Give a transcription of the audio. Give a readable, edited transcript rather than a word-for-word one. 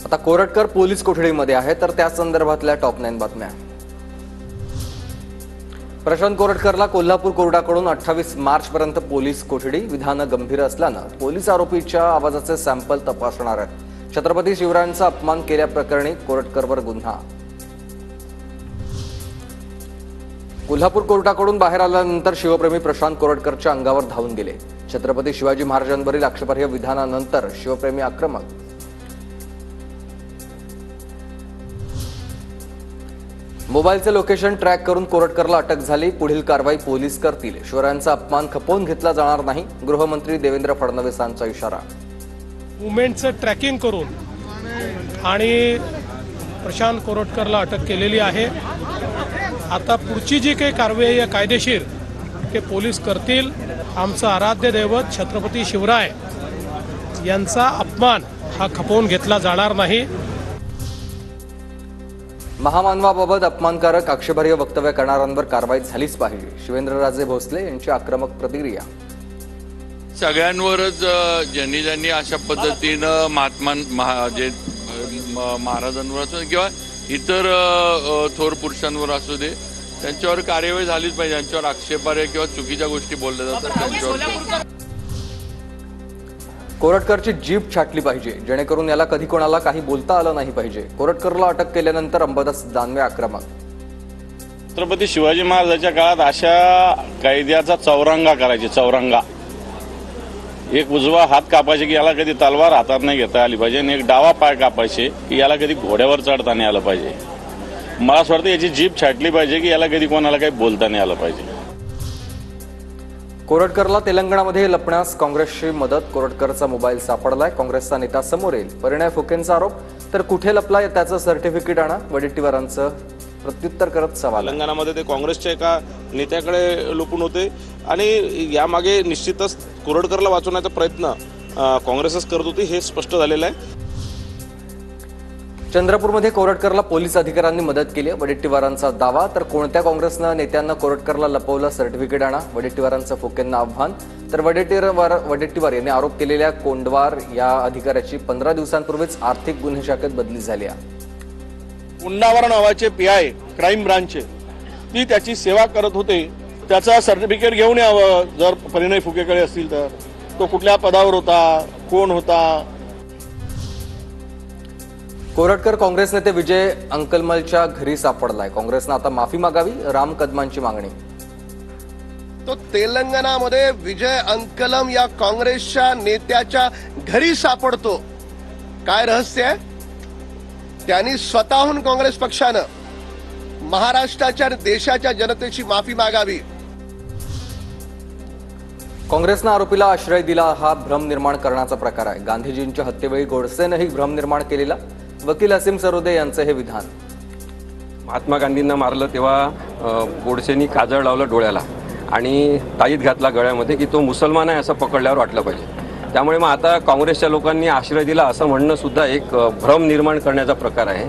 आता कोरटकर पोलीस कोठडीमध्ये आहे, तर त्या संदर्भातल्या टॉप 9 बातम्या। प्रशांत कोरटकरला कोल्हापूर कोर्टाकडून 28 मार्चपर्यंत पोलीस कोठडी। विधानं गंभीर असल्यानं पोलीस आरोपीच्या आवाजाचे सॅम्पल तपासणार आहेत। छत्रपती शिवरायांचा अपमान केल्याप्रकरणी कोरटकरवर गुन्हा। कोल्हापूर कोर्टाकडून बाहेर आल्यानंतर शिवप्रेमी प्रशांत कोरटकरच्या अंगावर धावून गेले। छत्रपती शिवाजी महाराजांवरील आक्षेपार्ह विधानानंतर शिवप्रेमी आक्रमक। मोबाईलचे लोकेशन ट्रॅक करून कोरटकरला अटक झाली। पुढील कारवाई पोलीस करतील। शिवरायांचा अपमान खपवून घेतला जाणार नाही, गृहमंत्री देवेंद्र फडणवीसांचा इशारा। मुवमेंटचं ट्रॅकिंग करून आणि प्रशांत कोरटकरला अटक केलेली आहे। आता पुढची जी काही कारवाई आहे कायदेशीर ते पोलीस करतील। आमचं आराध्य दैवत छत्रपती शिवराय यांचा अपमान हा खपवून घेतला जाणार नाही। महामानवाबाबत अपमानकारक आक्षेपार्ह वक्तव्य करणाऱ्यांवर कारवाई झालीच पाहिजे। शिवेंद्रराजे भोसले यांची आक्रमक प्रतिक्रिया। सगळ्यांवरच ज्यांनी अशा पद्धतीनं महाराजांवर असो किंवा इतर थोर पुरुषांवर असू दे त्यांच्यावर कार्यवाही झालीच पाहिजे। त्यांच्यावर आक्षेपार्ह किंवा चुकीच्या गोष्टी बोलल्या जातात त्यांच्यावर कोरटकरची जीभ छाटली पाहिजे, जेणेकरून याला कधी कोणाला काही बोलता आलं नाही पाहिजे। कोरटकरला अटक केल्यानंतर अंबादास दानवे आक्रमक। छत्रपती शिवाजी महाराजांच्या काळात अशा कायद्याचा चौरंगा करायचे। चौरंगा एक उजवा हात कापायचे की याला कधी तलवार हातात नाही घेता आली पाहिजे, आणि एक डावा पाय कापायचे की याला कधी घोड्यावर चढता नाही आलं पाहिजे। मला असं वाटतं याची जीभ छाटली पाहिजे की याला कधी कोणाला काही बोलता नाही आलं पाहिजे। कोरटकरला तेलंगणामध्ये लपण्यास काँग्रेसची मदत। कोरटकरचा मोबाईल सापडलाय, काँग्रेसचा नेता समोर येईल। परिणय फुकेंचा आरोप, तर कुठे लपलाय त्याचं सर्टिफिकेट आणा। वडेट्टीवारांचं प्रत्युत्तर करत सवाल। तेलंगणामध्ये ते काँग्रेसच्या एका नेत्याकडे लपून होते आणि यामागे निश्चितच कोरटकरला वाचवण्याचा प्रयत्न काँग्रेसच करत होती हे स्पष्ट झालेलं आहे। चंद्रपूरमध्ये कोरटकरला पोलीस अधिकाऱ्यांनी मदत केली। वडेट्टीवारांचा दावा, तर कोणत्या काँग्रेसनं नेत्यांना कोरटकरला लपवलं, सर्टिफिकेट आणा। वडेट्टीवारांचं फुकेंना आव्हान, तर वडेट्टीवार यांनी आरोप केलेल्या कोंडवार या अधिकाऱ्याची 15 दिवसांपूर्वीच आर्थिक गुन्हे शाखेत बदली झाली आहे। कोंडावर नावाचे पीआय क्राईम ब्रांचचे ती त्याची सेवा करत होते, त्याचा सर्टिफिकेट घेऊन यावं जर परिणय फुकेकडे असतील तर। तो कुठल्या पदावर होता, कोण होता। कोरटकर काँग्रेस नेते विजय अंकलमलच्या घरी सापडलाय। काँग्रेसनं आता माफी मागावी, राम कदमांची मागणी। तो तेलंगणामध्ये विजय अंकलम या काँग्रेसच्या नेत्याच्या घरी सापडतो। काय रहस्य आहे? त्यांनी स्वतःहून काँग्रेस पक्षानं महाराष्ट्राच्या देशाच्या जनतेची माफी मागावी। काँग्रेसनं आरोपीला आश्रय दिला हा भ्रम निर्माण करण्याचा प्रकार आहे। गांधीजींच्या हत्येवेळी गोडसेनंही भ्रम निर्माण केलेला। वकील असीम सरोदे यांचं हे विधान। महात्मा गांधींना मारलं तेव्हा गोडसेंनी काजळ लावलं डोळ्याला आणि ताईत घातला गळ्यामध्ये की तो मुसलमान आहे असं पकडल्यावर वाटलं पाहिजे। त्यामुळे मग आता काँग्रेसच्या लोकांनी आश्रय दिला असं म्हणणं सुद्धा एक भ्रम निर्माण करण्याचा प्रकार आहे।